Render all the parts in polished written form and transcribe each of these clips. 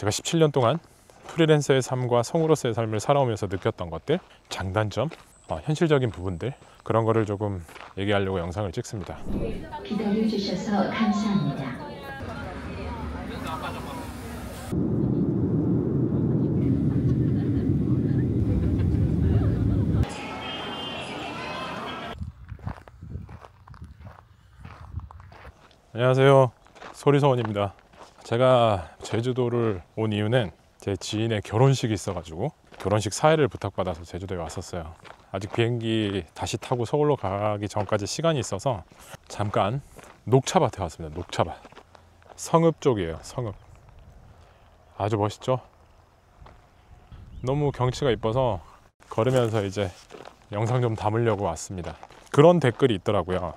제가 17년 동안 프리랜서의 삶과 성우로서의 삶을 살아오면서 느꼈던 것들, 장단점, 현실적인 부분들, 그런 거를 조금 얘기하려고 영상을 찍습니다. 기다려주셔서 감사합니다. 안녕하세요, 소리소원입니다. 제가 제주도를 온 이유는 제 지인의 결혼식이 있어가지고 결혼식 사회를 부탁받아서 제주도에 왔었어요. 아직 비행기 다시 타고 서울로 가기 전까지 시간이 있어서 잠깐 녹차밭에 왔습니다. 녹차밭, 성읍 쪽이에요. 성읍 아주 멋있죠? 너무 경치가 이뻐서 걸으면서 이제 영상 좀 담으려고 왔습니다. 그런 댓글이 있더라고요.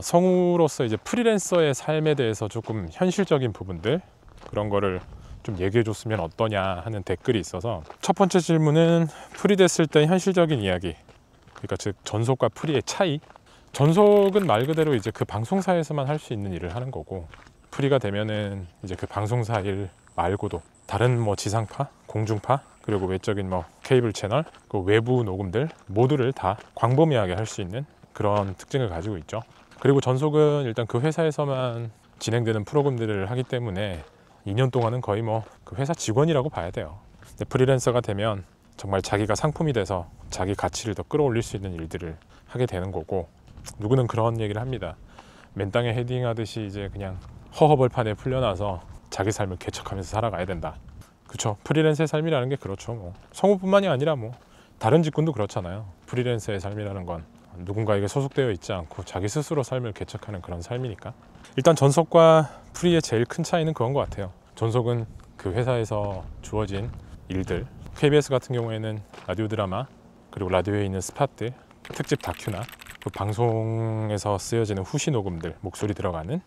성우로서 이제 프리랜서의 삶에 대해서 조금 현실적인 부분들, 그런 거를 좀 얘기해 줬으면 어떠냐 하는 댓글이 있어서, 첫 번째 질문은 프리 됐을 때 현실적인 이야기, 그러니까 즉 전속과 프리의 차이. 전속은 말 그대로 이제 그 방송사에서만 할 수 있는 일을 하는 거고, 프리가 되면은 이제 그 방송사 일 말고도 다른 뭐 지상파, 공중파, 그리고 외적인 뭐 케이블 채널, 그 외부 녹음들 모두를 다 광범위하게 할 수 있는 그런 특징을 가지고 있죠. 그리고 전속은 일단 그 회사에서만 진행되는 프로그램들을 하기 때문에 2년 동안은 거의 뭐 그 회사 직원이라고 봐야 돼요. 근데 프리랜서가 되면 정말 자기가 상품이 돼서 자기 가치를 더 끌어올릴 수 있는 일들을 하게 되는 거고, 누구는 그런 얘기를 합니다. 맨땅에 헤딩하듯이 이제 그냥 허허벌판에 풀려나서 자기 삶을 개척하면서 살아가야 된다. 그렇죠. 프리랜서의 삶이라는 게 그렇죠. 뭐 성우뿐만이 아니라 뭐 다른 직군도 그렇잖아요. 프리랜서의 삶이라는 건 누군가에게 소속되어 있지 않고 자기 스스로 삶을 개척하는 그런 삶이니까. 일단 전속과 프리의 제일 큰 차이는 그건 것 같아요. 전속은 그 회사에서 주어진 일들, KBS 같은 경우에는 라디오 드라마, 그리고 라디오에 있는 스팟들, 특집 다큐나 그 방송에서 쓰여지는 후시 녹음들, 목소리 들어가는,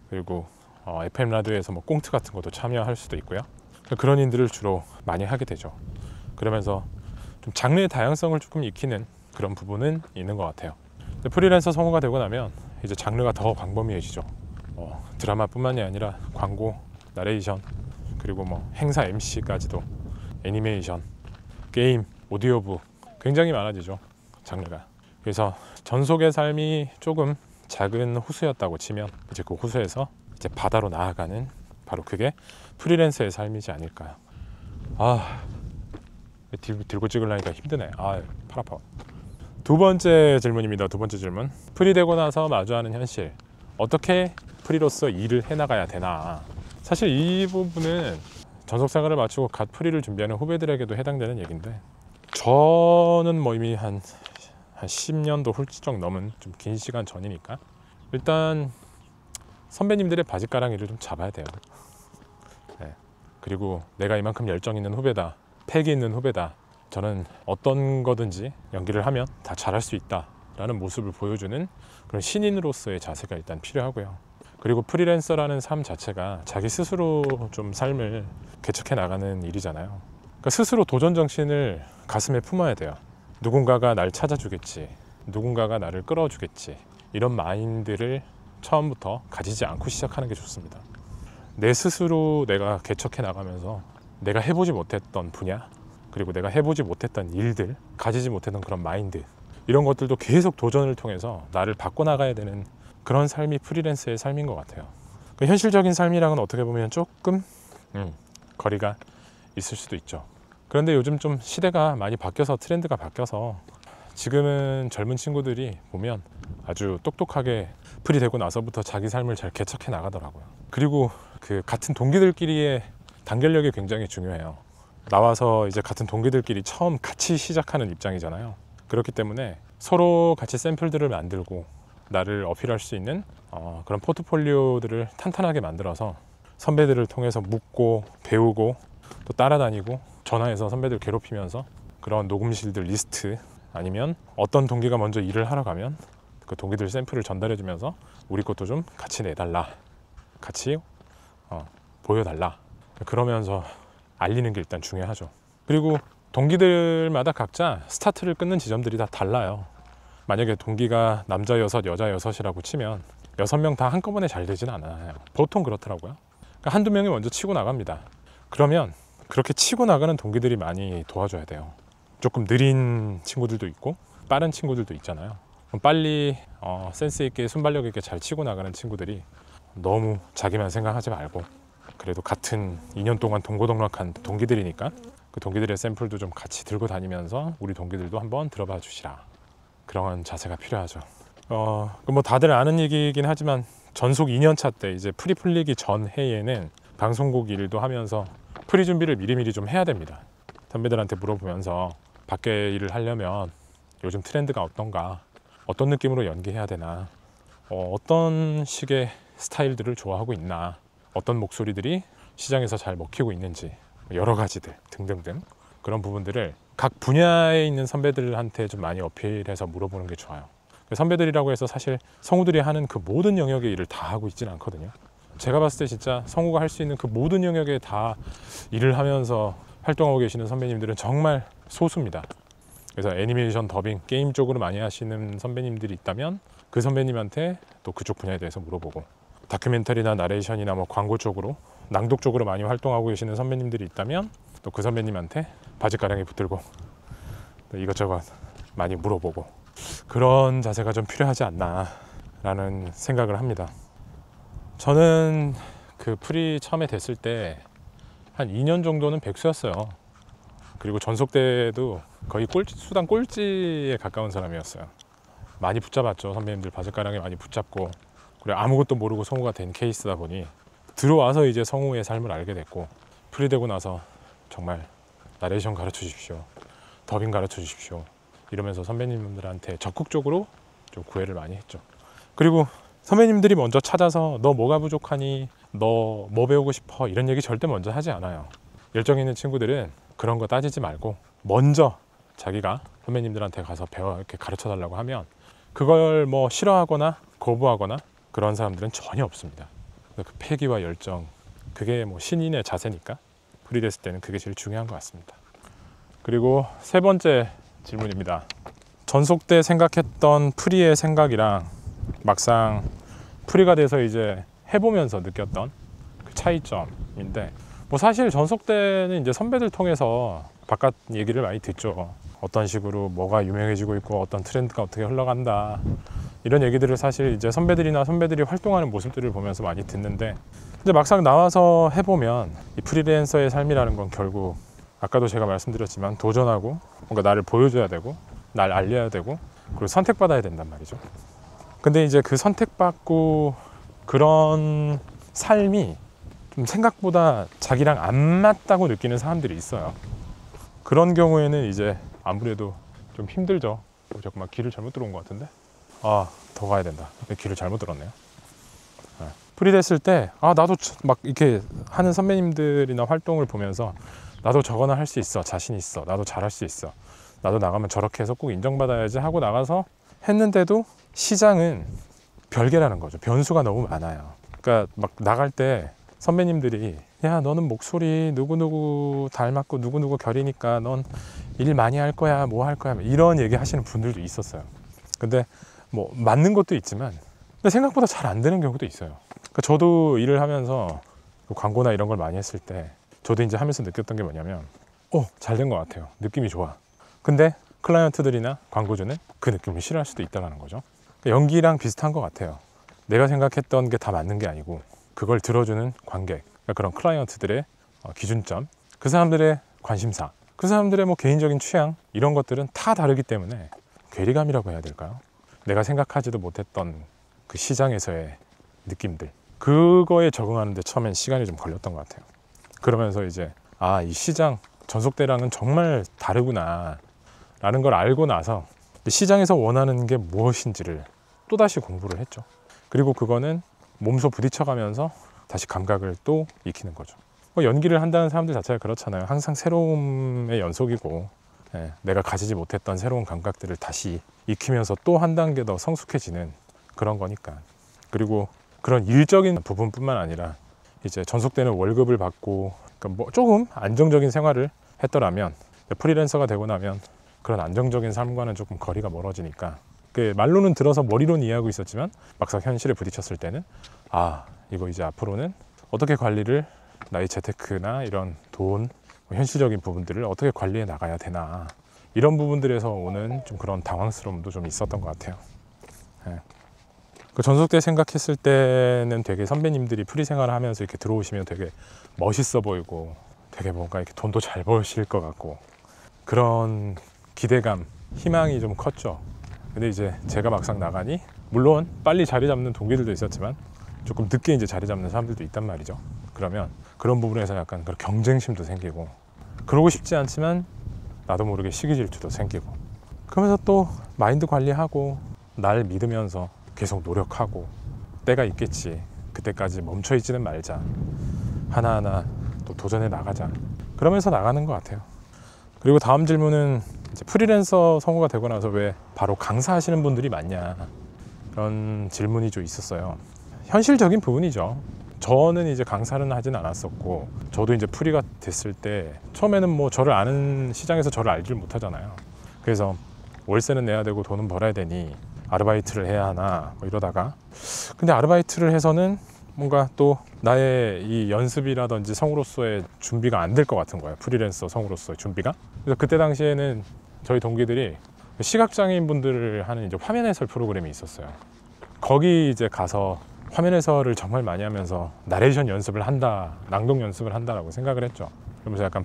그리고 FM 라디오에서 뭐 꽁트 같은 것도 참여할 수도 있고요. 그런 일들을 주로 많이 하게 되죠. 그러면서 좀 장르의 다양성을 조금 익히는 그런 부분은 있는 것 같아요. 근데 프리랜서 성우가 되고 나면 이제 장르가 더 광범위해지죠. 드라마뿐만이 아니라 광고, 나레이션, 그리고 뭐 행사 MC까지도, 애니메이션, 게임, 오디오북, 굉장히 많아지죠, 장르가. 그래서 전속의 삶이 조금 작은 호수였다고 치면 이제 그 호수에서 이제 바다로 나아가는, 바로 그게 프리랜서의 삶이지 않을까. 들고 찍으려니까 힘드네. 팔 아파. 두 번째 질문입니다. 두 번째 질문. 프리 되고 나서 마주하는 현실, 어떻게 프리로서 일을 해나가야 되나. 사실 이 부분은 전속 생활을 마치고 갓 프리를 준비하는 후배들에게도 해당되는 얘기인데, 저는 뭐 이미 한 10년도 훌쩍 넘은 좀 긴 시간 전이니까 일단 선배님들의 바짓가랑이를 좀 잡아야 돼요. 네. 그리고 내가 이만큼 열정 있는 후배다, 패기 있는 후배다, 저는 어떤 거든지 연기를 하면 다 잘할 수 있다 라는 모습을 보여주는 그런 신인으로서의 자세가 일단 필요하고요. 그리고 프리랜서라는 삶 자체가 자기 스스로 좀 삶을 개척해 나가는 일이잖아요. 그러니까 스스로 도전 정신을 가슴에 품어야 돼요. 누군가가 날 찾아주겠지, 누군가가 나를 끌어주겠지, 이런 마인드를 처음부터 가지지 않고 시작하는 게 좋습니다. 내 스스로 내가 개척해 나가면서 내가 해보지 못했던 분야, 그리고 내가 해보지 못했던 일들, 가지지 못했던 그런 마인드, 이런 것들도 계속 도전을 통해서 나를 바꿔나가야 되는 그런 삶이 프리랜서의 삶인 것 같아요. 그 현실적인 삶이랑은 어떻게 보면 조금 거리가 있을 수도 있죠. 그런데 요즘 좀 시대가 많이 바뀌어서, 트렌드가 바뀌어서 지금은 젊은 친구들이 보면 아주 똑똑하게 프리 되고 나서부터 자기 삶을 잘 개척해 나가더라고요. 그리고 그 같은 동기들끼리의 단결력이 굉장히 중요해요. 나와서 이제 같은 동기들끼리 처음 같이 시작하는 입장이잖아요. 그렇기 때문에 서로 같이 샘플들을 만들고 나를 어필할 수 있는 그런 포트폴리오들을 탄탄하게 만들어서 선배들을 통해서 묻고 배우고 또 따라다니고 전화해서 선배들 괴롭히면서 그런 녹음실들 리스트, 아니면 어떤 동기가 먼저 일을 하러 가면 그 동기들 샘플을 전달해 주면서 우리 것도 좀 같이 내달라, 같이 보여달라, 그러면서 알리는 게 일단 중요하죠. 그리고 동기들마다 각자 스타트를 끊는 지점들이 다 달라요. 만약에 동기가 남자 6, 여자 6이라고 치면 6명 다 한꺼번에 잘 되진 않아요. 보통 그렇더라고요. 그러니까 한두 명이 먼저 치고 나갑니다. 그러면 그렇게 치고 나가는 동기들이 많이 도와줘야 돼요. 조금 느린 친구들도 있고 빠른 친구들도 있잖아요. 그럼 빨리 센스 있게 순발력 있게 잘 치고 나가는 친구들이 너무 자기만 생각하지 말고 그래도 같은 2년 동안 동고동락한 동기들이니까 그 동기들의 샘플도 좀 같이 들고 다니면서 우리 동기들도 한번 들어봐 주시라. 그런 자세가 필요하죠. 뭐 다들 아는 얘기이긴 하지만 전속 2년차 때 이제 프리 풀리기 전 해에는 방송국 일도 하면서 프리 준비를 미리미리 좀 해야 됩니다. 선배들한테 물어보면서 밖에 일을 하려면 요즘 트렌드가 어떤가, 어떤 느낌으로 연기해야 되나, 어떤 식의 스타일들을 좋아하고 있나, 어떤 목소리들이 시장에서 잘 먹히고 있는지, 여러 가지들 등등등 그런 부분들을 각 분야에 있는 선배들한테 좀 많이 어필해서 물어보는 게 좋아요. 선배들이라고 해서 사실 성우들이 하는 그 모든 영역의 일을 다 하고 있지는 않거든요. 제가 봤을 때 진짜 성우가 할 수 있는 그 모든 영역에 다 일을 하면서 활동하고 계시는 선배님들은 정말 소수입니다. 그래서 애니메이션, 더빙, 게임 쪽으로 많이 하시는 선배님들이 있다면 그 선배님한테 또 그쪽 분야에 대해서 물어보고, 다큐멘터리나 나레이션이나 뭐 광고 쪽으로, 낭독 쪽으로 많이 활동하고 계시는 선배님들이 있다면 또 그 선배님한테 바지가랑이 붙들고 또 이것저것 많이 물어보고, 그런 자세가 좀 필요하지 않나 라는 생각을 합니다. 저는 그 프리 처음에 됐을 때 한 2년 정도는 백수였어요. 그리고 전속 때도 거의 수당 꼴찌에 가까운 사람이었어요. 많이 붙잡았죠. 선배님들 바지가랑이 많이 붙잡고, 그리고 아무것도 모르고 성우가 된 케이스다 보니 들어와서 이제 성우의 삶을 알게 됐고, 프리 되고 나서 정말 나레이션 가르쳐 주십시오, 더빙 가르쳐 주십시오 이러면서 선배님들한테 적극적으로 좀 구애를 많이 했죠. 그리고 선배님들이 먼저 찾아서 너 뭐가 부족하니, 너 뭐 배우고 싶어, 이런 얘기 절대 먼저 하지 않아요. 열정 있는 친구들은 그런 거 따지지 말고 먼저 자기가 선배님들한테 가서 이렇게 가르쳐 달라고 하면 그걸 뭐 싫어하거나 거부하거나 그런 사람들은 전혀 없습니다. 그 패기와 열정, 그게 뭐 신인의 자세니까 프리 됐을 때는 그게 제일 중요한 것 같습니다. 그리고 세 번째 질문입니다. 전속 때 생각했던 프리의 생각이랑 막상 프리가 돼서 이제 해보면서 느꼈던 그 차이점인데, 뭐 사실 전속 때는 이제 선배들 통해서 바깥 얘기를 많이 듣죠. 어떤 식으로 뭐가 유명해지고 있고 어떤 트렌드가 어떻게 흘러간다, 이런 얘기들을 사실 이제 선배들이 활동하는 모습들을 보면서 많이 듣는데, 이제 막상 나와서 해보면 이 프리랜서의 삶이라는 건 결국 아까도 제가 말씀드렸지만 도전하고 뭔가 나를 보여줘야 되고 날 알려야 되고 그리고 선택받아야 된단 말이죠. 근데 이제 그 선택받고 그런 삶이 좀 생각보다 자기랑 안 맞다고 느끼는 사람들이 있어요. 그런 경우에는 이제 아무래도 좀 힘들죠. 잠깐만, 길을 잘못 들어온 것 같은데? 더 가야 된다. 길을 잘못 들었네요. 프리 됐을 때 나도 막 이렇게 하는 선배님들이나 활동을 보면서 나도 저거나 할 수 있어, 자신 있어, 나도 잘할 수 있어, 나도 나가면 저렇게 해서 꼭 인정받아야지 하고 나가서 했는데도 시장은 별개라는 거죠. 변수가 너무 많아요. 그러니까 막 나갈 때 선배님들이 야, 너는 목소리 누구누구 닮았고 누구누구 결이니까 넌 일 많이 할 거야, 뭐 할 거야, 이런 얘기 하시는 분들도 있었어요. 근데 뭐 맞는 것도 있지만 근데 생각보다 잘 안 되는 경우도 있어요. 그러니까 저도 일을 하면서 광고나 이런 걸 많이 했을 때 저도 이제 하면서 느꼈던 게 뭐냐면 잘 된 것 같아요. 느낌이 좋아. 근데 클라이언트들이나 광고주는 그 느낌을 싫어할 수도 있다는 거죠. 그러니까 연기랑 비슷한 것 같아요. 내가 생각했던 게 다 맞는 게 아니고 그걸 들어주는 관객, 그러니까 그런 클라이언트들의 기준점, 그 사람들의 관심사, 그 사람들의 뭐 개인적인 취향, 이런 것들은 다 다르기 때문에 괴리감이라고 해야 될까요? 내가 생각하지도 못했던 그 시장에서의 느낌들, 그거에 적응하는데 처음엔 시간이 좀 걸렸던 것 같아요. 그러면서 이제 이 시장 전속 때랑은 정말 다르구나 라는 걸 알고 나서 시장에서 원하는 게 무엇인지를 또다시 공부를 했죠. 그리고 그거는 몸소 부딪혀가면서 다시 감각을 또 익히는 거죠. 연기를 한다는 사람들 자체가 그렇잖아요. 항상 새로움의 연속이고 내가 가지지 못했던 새로운 감각들을 다시 익히면서 또 한 단계 더 성숙해지는 그런 거니까. 그리고 그런 일적인 부분뿐만 아니라 이제 전속 때는 월급을 받고 그러니까 뭐 조금 안정적인 생활을 했더라면 프리랜서가 되고 나면 그런 안정적인 삶과는 조금 거리가 멀어지니까 말로는 들어서 머리로는 이해하고 있었지만 막상 현실에 부딪혔을 때는 이거 이제 앞으로는 어떻게 관리를 나의 재테크나 이런 돈, 현실적인 부분들을 어떻게 관리해 나가야 되나, 이런 부분들에서 오는 좀 그런 당황스러움도 좀 있었던 것 같아요. 예. 그 전속 때 생각했을 때는 되게 선배님들이 프리 생활을 하면서 이렇게 들어오시면 되게 멋있어 보이고 되게 뭔가 이렇게 돈도 잘 버실 것 같고 그런 기대감, 희망이 좀 컸죠. 근데 이제 제가 막상 나가니 물론 빨리 자리 잡는 동기들도 있었지만 조금 늦게 이제 자리 잡는 사람들도 있단 말이죠. 그러면 그런 부분에서 약간 그런 경쟁심도 생기고, 그러고 싶지 않지만 나도 모르게 시기 질투도 생기고, 그러면서 또 마인드 관리하고 날 믿으면서 계속 노력하고 때가 있겠지, 그때까지 멈춰 있지는 말자, 하나하나 또 도전해 나가자, 그러면서 나가는 것 같아요. 그리고 다음 질문은 이제 프리랜서 성우가 되고 나서 왜 바로 강사하시는 분들이 많냐, 그런 질문이 좀 있었어요. 현실적인 부분이죠. 저는 이제 강사는 하진 않았었고, 저도 이제 프리가 됐을 때 처음에는 뭐 저를 아는 시장에서 저를 알질 못하잖아요. 그래서 월세는 내야 되고 돈은 벌어야 되니 아르바이트를 해야 하나 뭐 이러다가, 근데 아르바이트를 해서는 뭔가 또 나의 이 연습이라든지 성우로서의 준비가 안 될 것 같은 거예요. 프리랜서 성우로서의 준비가. 그래서 그때 당시에는 저희 동기들이 시각장애인 분들을 하는 이제 화면 해설 프로그램이 있었어요. 거기 이제 가서 화면 해설을 정말 많이 하면서 나레이션 연습을 한다, 낭독 연습을 한다라고 생각을 했죠. 그러면서 약간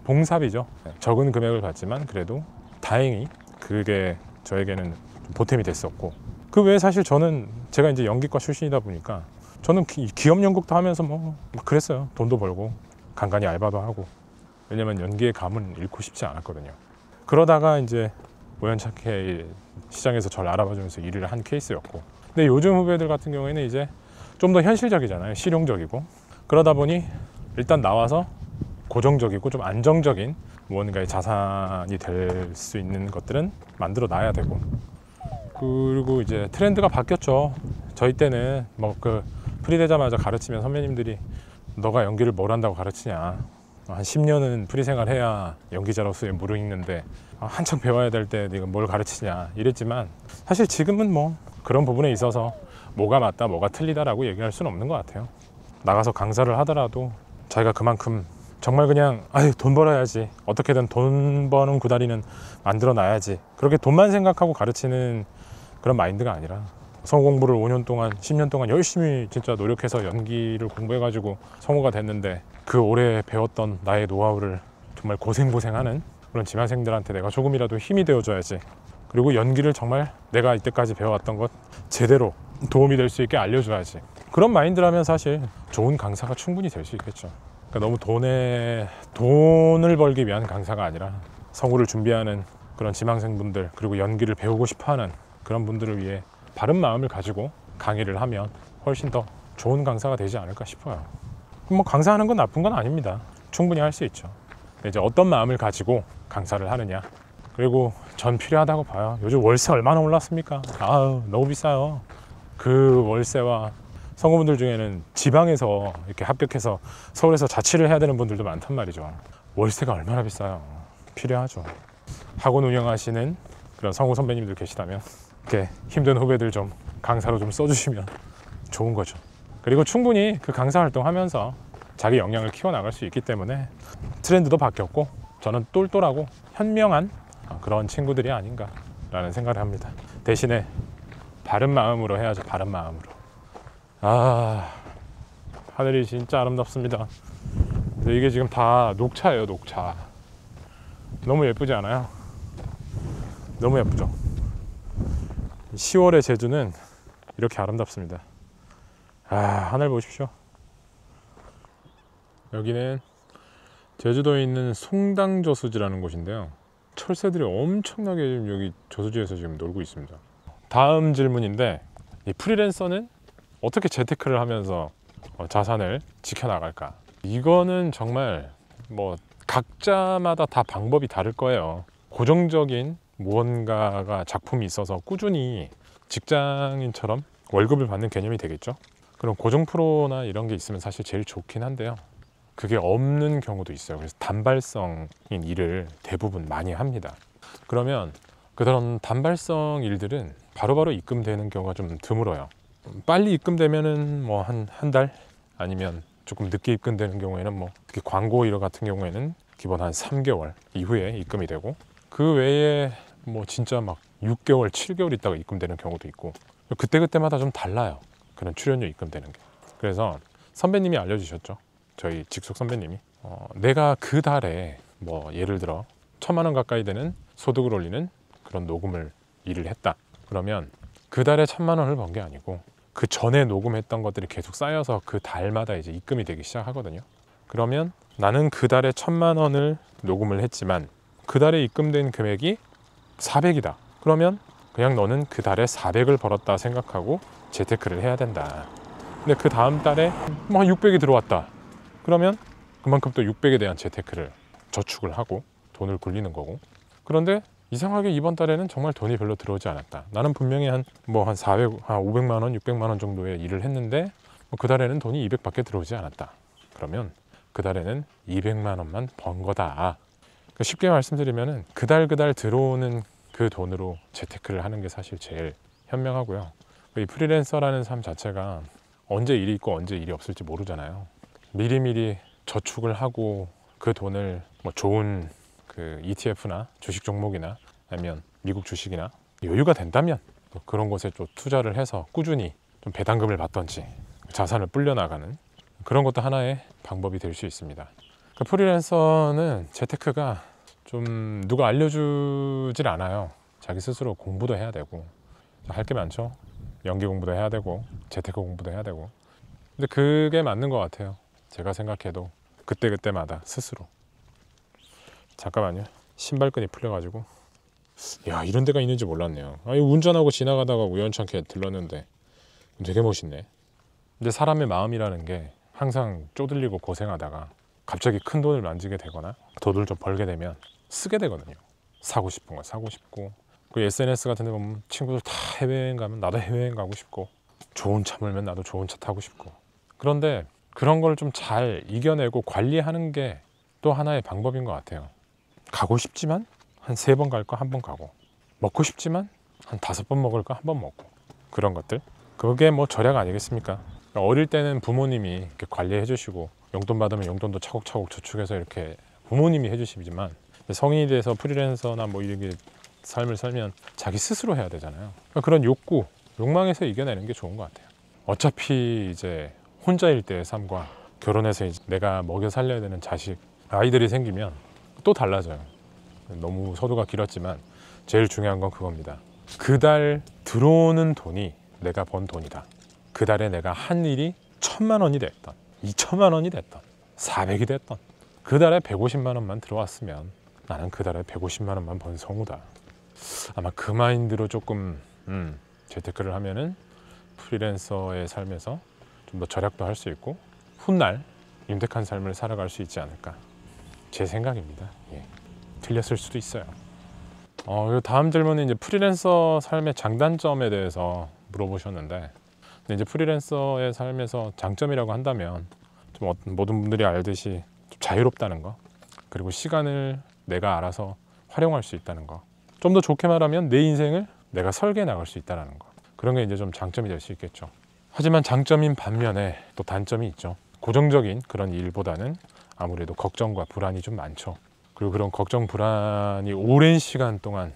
봉사비죠. 적은 금액을 받지만 그래도 다행히 그게 저에게는 좀 보탬이 됐었고, 그 외에 사실 저는 제가 이제 연기과 출신이다 보니까 저는 기업 연극도 하면서 뭐 그랬어요. 돈도 벌고 간간히 알바도 하고, 왜냐면 연기의 감은 잃고 싶지 않았거든요. 그러다가 이제 우연찮게 시장에서 저를 알아봐주면서 일을 한 케이스였고, 근데 요즘 후배들 같은 경우에는 이제 좀 더 현실적이잖아요. 실용적이고. 그러다 보니 일단 나와서 고정적이고 좀 안정적인 무언가의 자산이 될 수 있는 것들은 만들어 놔야 되고, 그리고 이제 트렌드가 바뀌었죠. 저희 때는 뭐 그 프리 되자마자 가르치면 선배님들이 너가 연기를 뭘 한다고 가르치냐, 한 10년은 프리 생활해야 연기자로서의 무르익는데 한창 배워야 될 때 네가 뭘 가르치냐 이랬지만, 사실 지금은 뭐 그런 부분에 있어서 뭐가 맞다 뭐가 틀리다라고 얘기할 수는 없는 것 같아요. 나가서 강사를 하더라도 자기가 그만큼 정말 그냥 돈 벌어야지, 어떻게든 돈 버는 구다리는 만들어 놔야지, 그렇게 돈만 생각하고 가르치는 그런 마인드가 아니라, 성우 공부를 5년 동안 10년 동안 열심히 진짜 노력해서 연기를 공부해가지고 성우가 됐는데, 그 오래 배웠던 나의 노하우를 정말 고생하는 그런 지망생들한테 내가 조금이라도 힘이 되어줘야지, 그리고 연기를 정말 내가 이때까지 배워왔던 것 제대로 도움이 될 수 있게 알려줘야지, 그런 마인드라면 사실 좋은 강사가 충분히 될 수 있겠죠. 그러니까 너무 돈을 벌기 위한 강사가 아니라 성우를 준비하는 그런 지망생분들, 그리고 연기를 배우고 싶어하는 그런 분들을 위해 바른 마음을 가지고 강의를 하면 훨씬 더 좋은 강사가 되지 않을까 싶어요. 뭐 강사하는 건 나쁜 건 아닙니다. 충분히 할 수 있죠. 근데 이제 어떤 마음을 가지고 강사를 하느냐, 그리고 전 필요하다고 봐요. 요즘 월세 얼마나 올랐습니까? 너무 비싸요. 그 월세와 성우분들 중에는 지방에서 이렇게 합격해서 서울에서 자취를 해야 되는 분들도 많단 말이죠. 월세가 얼마나 비싸요. 필요하죠. 학원 운영하시는 그런 성우 선배님들 계시다면 이렇게 힘든 후배들 좀 강사로 좀 써주시면 좋은 거죠. 그리고 충분히 그 강사 활동하면서 자기 역량을 키워나갈 수 있기 때문에 트렌드도 바뀌었고, 저는 똘똘하고 현명한 그런 친구들이 아닌가라는 생각을 합니다. 대신에 바른 마음으로 해야죠. 바른 마음으로. 하늘이 진짜 아름답습니다. 이게 지금 다 녹차예요. 녹차. 너무 예쁘지 않아요? 너무 예쁘죠? 10월의 제주는 이렇게 아름답습니다. 하늘 보십시오. 여기는 제주도에 있는 송당저수지라는 곳인데요. 철새들이 엄청나게 지금 여기 저수지에서 지금 놀고 있습니다. 다음 질문인데, 이 프리랜서는 어떻게 재테크를 하면서 자산을 지켜나갈까? 이거는 정말 뭐 각자마다 다 방법이 다를 거예요. 고정적인 무언가가 작품이 있어서 꾸준히 직장인처럼 월급을 받는 개념이 되겠죠. 그럼 고정 프로나 이런 게 있으면 사실 제일 좋긴 한데요. 그게 없는 경우도 있어요. 그래서 단발성인 일을 대부분 많이 합니다. 그러면 그런 단발성 일들은 바로바로 입금되는 경우가 좀 드물어요. 빨리 입금되면은 뭐 한 달 아니면 조금 늦게 입금되는 경우에는 뭐 특히 광고 일 같은 경우에는 기본 한 3개월 이후에 입금이 되고, 그 외에 뭐 진짜 막 6개월, 7개월 있다가 입금되는 경우도 있고, 그때그때마다 좀 달라요. 그런 출연료 입금되는 게. 그래서 선배님이 알려주셨죠. 저희 직속 선배님이 내가 그 달에 뭐 예를 들어 1,000만 원 가까이 되는 소득을 올리는 그런 녹음을 일을 했다. 그러면 그 달에 1,000만 원을 번 게 아니고 그 전에 녹음했던 것들이 계속 쌓여서 그 달마다 이제 입금이 되기 시작하거든요. 그러면 나는 그 달에 1,000만 원을 녹음을 했지만 그 달에 입금된 금액이 400이다. 그러면 그냥 너는 그 달에 400을 벌었다 생각하고 재테크를 해야 된다. 근데 그 다음 달에 뭐 한 600이 들어왔다. 그러면 그만큼 또 600에 대한 재테크를 저축을 하고 돈을 굴리는 거고. 그런데 이상하게 이번 달에는 정말 돈이 별로 들어오지 않았다. 나는 분명히 한 500만 원, 600만 원 정도의 일을 했는데 그 달에는 돈이 200밖에 들어오지 않았다. 그러면 그 달에는 200만 원만 번 거다. 쉽게 말씀드리면은 그 달 들어오는 그 돈으로 재테크를 하는 게 사실 제일 현명하고요. 이 프리랜서라는 삶 자체가 언제 일이 있고 언제 일이 없을지 모르잖아요. 미리미리 저축을 하고 그 돈을 뭐 좋은 그 ETF나 주식 종목이나 아니면 미국 주식이나 여유가 된다면 그런 곳에 좀 투자를 해서 꾸준히 좀 배당금을 받던지 자산을 불려나가는 그런 것도 하나의 방법이 될 수 있습니다. 그러니까 프리랜서는 재테크가 좀 누가 알려주질 않아요. 자기 스스로 공부도 해야 되고 할 게 많죠. 연기 공부도 해야 되고 재테크 공부도 해야 되고. 근데 그게 맞는 것 같아요. 제가 생각해도 그때그때마다 스스로. 잠깐만요. 신발끈이 풀려가지고. 야, 이런 데가 있는지 몰랐네요. 운전하고 지나가다가 우연찮게 들렀는데 되게 멋있네. 근데 사람의 마음이라는 게 항상 쪼들리고 고생하다가 갑자기 큰 돈을 만지게 되거나 돈을 좀 벌게 되면 쓰게 되거든요. 사고 싶은 거 사고 싶고, 그 SNS 같은 데 보면 친구들 다 해외여행 가면 나도 해외여행 가고 싶고, 좋은 차 몰면 나도 좋은 차 타고 싶고. 그런데 그런 걸 좀 잘 이겨내고 관리하는 게 또 하나의 방법인 것 같아요. 가고 싶지만 한 3번 갈까 1번 가고, 먹고 싶지만 한 5번 먹을까 1번 먹고, 그런 것들. 그게 뭐 절약 아니겠습니까? 어릴 때는 부모님이 이렇게 관리해 주시고 용돈 받으면 용돈도 차곡차곡 저축해서 이렇게 부모님이 해주시지만, 성인이 돼서 프리랜서나 뭐 이렇게 삶을 살면 자기 스스로 해야 되잖아요. 그러니까 그런 욕망에서 이겨내는 게 좋은 것 같아요. 어차피 이제 혼자일 때의 삶과 결혼해서 이제 내가 먹여 살려야 되는 자식, 아이들이 생기면 또 달라져요. 너무 서두가 길었지만 제일 중요한 건 그겁니다. 그 달 들어오는 돈이 내가 번 돈이다. 그 달에 내가 한 일이 1,000만 원이 됐던, 2,000만 원이 됐던, 400이 됐던, 그 달에 150만 원만 들어왔으면 나는 그 달에 150만 원만 번 성우다. 아마 그 마인드로 조금 재테크를 하면은 프리랜서의 삶에서 좀 더 절약도 할 수 있고 훗날 윤택한 삶을 살아갈 수 있지 않을까, 제 생각입니다. 예. 틀렸을 수도 있어요. 다음 질문은 이제 프리랜서 삶의 장단점에 대해서 물어보셨는데, 근데 이제 프리랜서의 삶에서 장점이라고 한다면 좀 모든 분들이 알듯이 좀 자유롭다는 거, 그리고 시간을 내가 알아서 활용할 수 있다는 거, 좀 더 좋게 말하면 내 인생을 내가 설계해 나갈 수 있다는 거, 그런 게 이제 좀 장점이 될 수 있겠죠. 하지만 장점인 반면에 또 단점이 있죠. 고정적인 그런 일보다는 아무래도 걱정과 불안이 좀 많죠. 그리고 그런 걱정, 불안이 오랜 시간 동안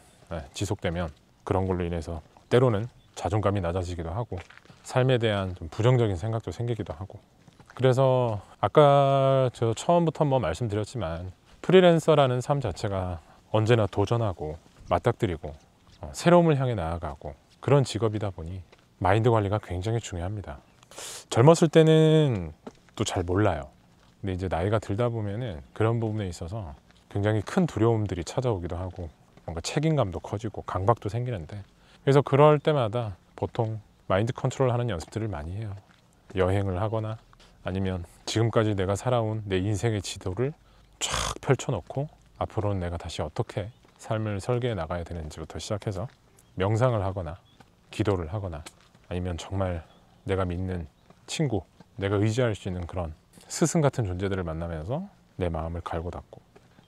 지속되면 그런 걸로 인해서 때로는 자존감이 낮아지기도 하고 삶에 대한 좀 부정적인 생각도 생기기도 하고. 그래서 아까 저 처음부터 뭐 말씀드렸지만 프리랜서라는 삶 자체가 언제나 도전하고 맞닥뜨리고 새로움을 향해 나아가고 그런 직업이다 보니 마인드 관리가 굉장히 중요합니다. 젊었을 때는 또 잘 몰라요. 근데 이제 나이가 들다 보면은 그런 부분에 있어서 굉장히 큰 두려움들이 찾아오기도 하고 뭔가 책임감도 커지고 강박도 생기는데, 그래서 그럴 때마다 보통 마인드 컨트롤 하는 연습들을 많이 해요. 여행을 하거나 아니면 지금까지 내가 살아온 내 인생의 지도를 쫙 펼쳐놓고 앞으로는 내가 다시 어떻게 삶을 설계해 나가야 되는지부터 시작해서 명상을 하거나 기도를 하거나 아니면 정말 내가 믿는 친구, 내가 의지할 수 있는 그런 스승 같은 존재들을 만나면서 내 마음을 갈고 닦고.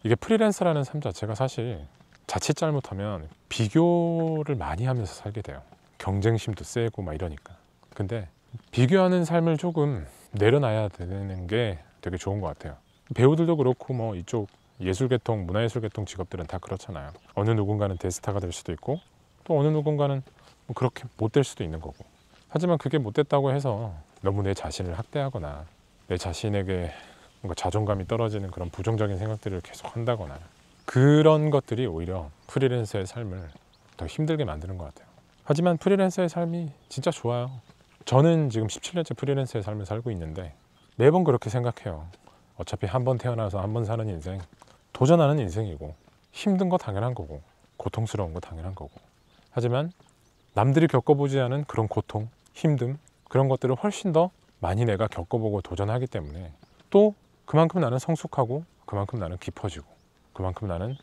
이게 프리랜서라는 삶 자체가 사실 자칫 잘못하면 비교를 많이 하면서 살게 돼요. 경쟁심도 세고 막 이러니까. 근데 비교하는 삶을 조금 내려놔야 되는 게 되게 좋은 것 같아요. 배우들도 그렇고 뭐 이쪽 예술계통, 문화예술계통 직업들은 다 그렇잖아요. 어느 누군가는 대스타가 될 수도 있고 또 어느 누군가는 뭐 그렇게 못 될 수도 있는 거고. 하지만 그게 못 됐다고 해서 너무 내 자신을 학대하거나 내 자신에게 뭔가 자존감이 떨어지는 그런 부정적인 생각들을 계속 한다거나 그런 것들이 오히려 프리랜서의 삶을 더 힘들게 만드는 것 같아요. 하지만 프리랜서의 삶이 진짜 좋아요. 저는 지금 17년째 프리랜서의 삶을 살고 있는데 매번 그렇게 생각해요. 어차피 한 번 태어나서 한 번 사는 인생, 도전하는 인생이고 힘든 거 당연한 거고 고통스러운 거 당연한 거고, 하지만 남들이 겪어보지 않은 그런 고통, 힘듦, 그런 것들을 훨씬 더 많이 내가 겪어보고 도전하기 때문에 또 그만큼 나는 성숙하고 그만큼 나는 깊어지고 그만큼 나는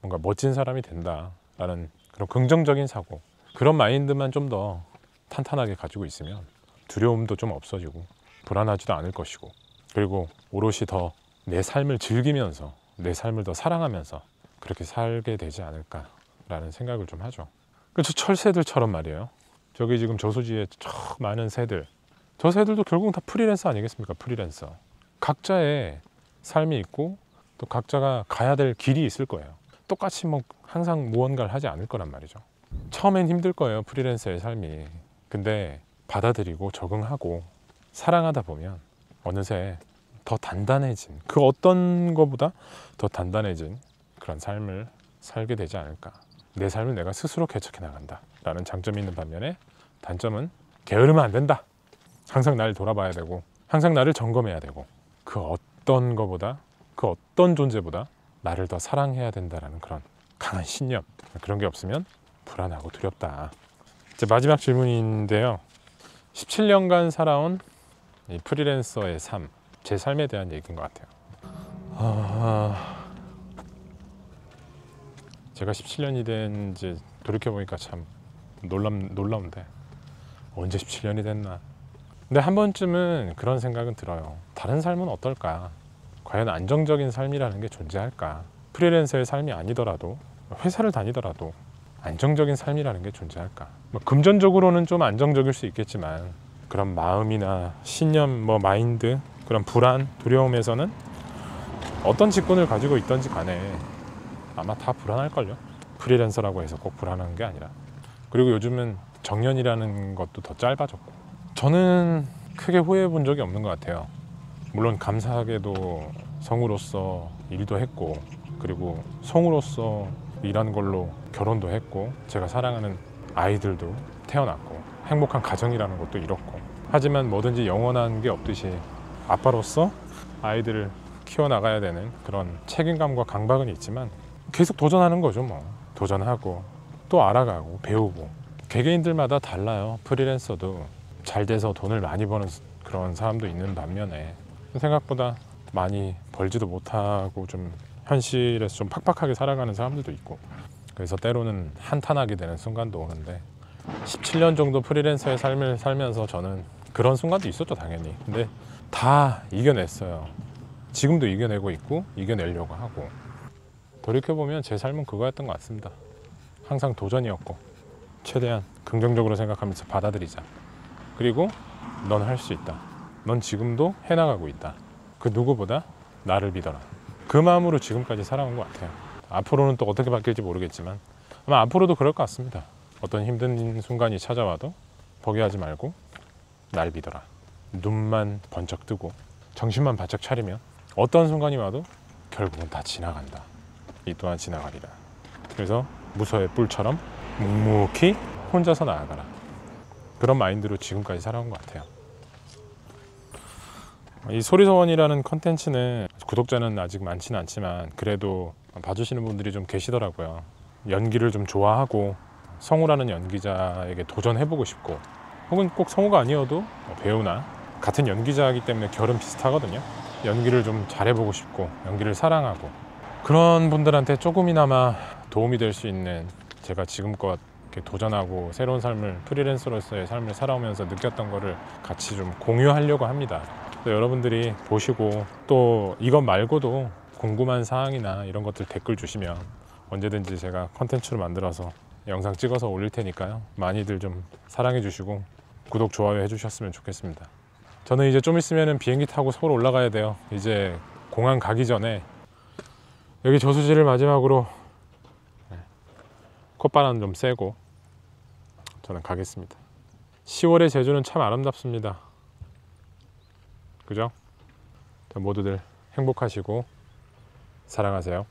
뭔가 멋진 사람이 된다라는 그런 긍정적인 사고, 그런 마인드만 좀 더 탄탄하게 가지고 있으면 두려움도 좀 없어지고 불안하지도 않을 것이고, 그리고 오롯이 더 내 삶을 즐기면서 내 삶을 더 사랑하면서 그렇게 살게 되지 않을까라는 생각을 좀 하죠. 저 철새들처럼 말이에요. 저기 지금 저수지에 많은 새들, 저 새들도 결국 다 프리랜서 아니겠습니까? 프리랜서. 각자의 삶이 있고 또 각자가 가야 될 길이 있을 거예요. 똑같이 뭐 항상 무언가를 하지 않을 거란 말이죠. 처음엔 힘들 거예요, 프리랜서의 삶이. 근데 받아들이고 적응하고 사랑하다 보면 어느새 더 단단해진, 그 어떤 것보다 더 단단해진 그런 삶을 살게 되지 않을까. 내 삶을 내가 스스로 개척해 나간다 라는 장점이 있는 반면에, 단점은 게으르면 안 된다. 항상 나를 돌아봐야 되고 항상 나를 점검해야 되고 그 어떤 것보다, 그 어떤 존재보다 나를 더 사랑해야 된다라는 그런 강한 신념, 그런 게 없으면 불안하고 두렵다. 이제 마지막 질문인데요. 17년간 살아온 이 프리랜서의 삶, 제 삶에 대한 얘기인 것 같아요. 제가 17년이 된지 돌이켜보니까 참 놀라운데 언제 17년이 됐나. 근데 한 번쯤은 그런 생각은 들어요. 다른 삶은 어떨까? 과연 안정적인 삶이라는 게 존재할까? 프리랜서의 삶이 아니더라도, 회사를 다니더라도 안정적인 삶이라는 게 존재할까? 뭐 금전적으로는 좀 안정적일 수 있겠지만 그런 마음이나 신념, 마인드, 그런 불안, 두려움에서는 어떤 직군을 가지고 있던지 간에 아마 다 불안할걸요. 프리랜서라고 해서 꼭 불안한 게 아니라. 그리고 요즘은 정년이라는 것도 더 짧아졌고, 저는 크게 후회해 본 적이 없는 것 같아요. 물론 감사하게도 성우로서 일도 했고, 그리고 성우로서 일한 걸로 결혼도 했고, 제가 사랑하는 아이들도 태어났고, 행복한 가정이라는 것도 이뤘고, 하지만 뭐든지 영원한 게 없듯이 아빠로서 아이들을 키워나가야 되는 그런 책임감과 강박은 있지만 계속 도전하는 거죠. 도전하고 또 알아가고 배우고. 개개인들마다 달라요. 프리랜서도 잘 돼서 돈을 많이 버는 그런 사람도 있는 반면에 생각보다 많이 벌지도 못하고 좀 현실에서 좀 팍팍하게 살아가는 사람들도 있고, 그래서 때로는 한탄하게 되는 순간도 오는데, 17년 정도 프리랜서의 삶을 살면서 저는 그런 순간도 있었죠, 당연히. 근데 다 이겨냈어요. 지금도 이겨내고 있고 이겨내려고 하고. 돌이켜보면 제 삶은 그거였던 것 같습니다. 항상 도전이었고 최대한 긍정적으로 생각하면서 받아들이자. 그리고 넌 할 수 있다. 넌 지금도 해나가고 있다. 그 누구보다 나를 믿어라. 그 마음으로 지금까지 살아온 것 같아요. 앞으로는 또 어떻게 바뀔지 모르겠지만 아마 앞으로도 그럴 것 같습니다. 어떤 힘든 순간이 찾아와도 포기하지 말고 날 믿어라. 눈만 번쩍 뜨고 정신만 바짝 차리면 어떤 순간이 와도 결국은 다 지나간다. 이 또한 지나가리라. 그래서 무서의 뿔처럼 묵묵히 혼자서 나아가라. 그런 마인드로 지금까지 살아온 것 같아요. 이 소리소원이라는 컨텐츠는 구독자는 아직 많지는 않지만 그래도 봐주시는 분들이 좀 계시더라고요. 연기를 좀 좋아하고 성우라는 연기자에게 도전해보고 싶고, 혹은 꼭 성우가 아니어도 배우나 같은 연기자이기 때문에 결은 비슷하거든요. 연기를 좀 잘해보고 싶고 연기를 사랑하고, 그런 분들한테 조금이나마 도움이 될 수 있는, 제가 지금껏 이렇게 도전하고 새로운 삶을, 프리랜서로서의 삶을 살아오면서 느꼈던 거를 같이 좀 공유하려고 합니다. 여러분들이 보시고 또 이것 말고도 궁금한 사항이나 이런 것들 댓글 주시면 언제든지 제가 컨텐츠로 만들어서 영상 찍어서 올릴 테니까요. 많이들 좀 사랑해 주시고 구독, 좋아요 해주셨으면 좋겠습니다. 저는 이제 좀 있으면 비행기 타고 서울 올라가야 돼요. 이제 공항 가기 전에 여기 저수지를 마지막으로 콧바람 좀 쐬고 저는 가겠습니다. 10월의 제주는 참 아름답습니다. 그죠? 모두들 행복하시고 사랑하세요.